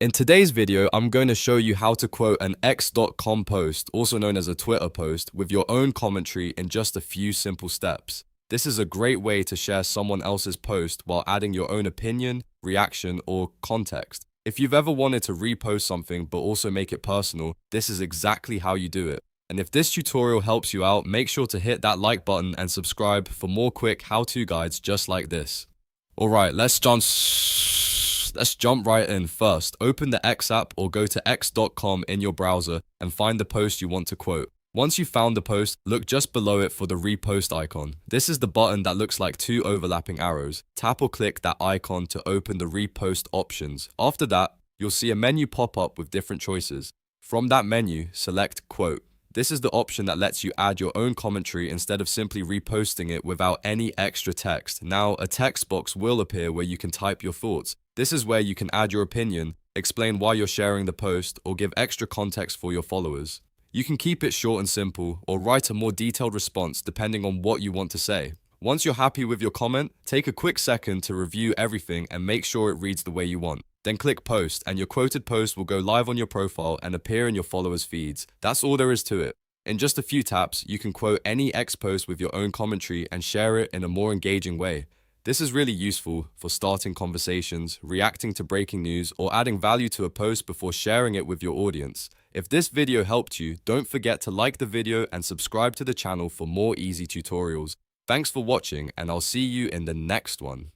In today's video, I'm going to show you how to quote an x.com post, also known as a Twitter post, with your own commentary in just a few simple steps. This is a great way to share someone else's post while adding your own opinion, reaction, or context. If you've ever wanted to repost something but also make it personal, this is exactly how you do it. And if this tutorial helps you out, make sure to hit that like button and subscribe for more quick how-to guides just like this. Alright, let's jump right in. First, open the X app or go to x.com in your browser and find the post you want to quote. Once you've found the post, look just below it for the repost icon. This is the button that looks like two overlapping arrows. Tap or click that icon to open the repost options. After that, you'll see a menu pop up with different choices. From that menu, select Quote. This is the option that lets you add your own commentary instead of simply reposting it without any extra text. Now, a text box will appear where you can type your thoughts. This is where you can add your opinion, explain why you're sharing the post, or give extra context for your followers. You can keep it short and simple, or write a more detailed response depending on what you want to say. Once you're happy with your comment, take a quick second to review everything and make sure it reads the way you want. Then click post, and your quoted post will go live on your profile and appear in your followers' feeds. That's all there is to it. In just a few taps, you can quote any X post with your own commentary and share it in a more engaging way. This is really useful for starting conversations, reacting to breaking news, or adding value to a post before sharing it with your audience. If this video helped you, don't forget to like the video and subscribe to the channel for more easy tutorials. Thanks for watching, and I'll see you in the next one.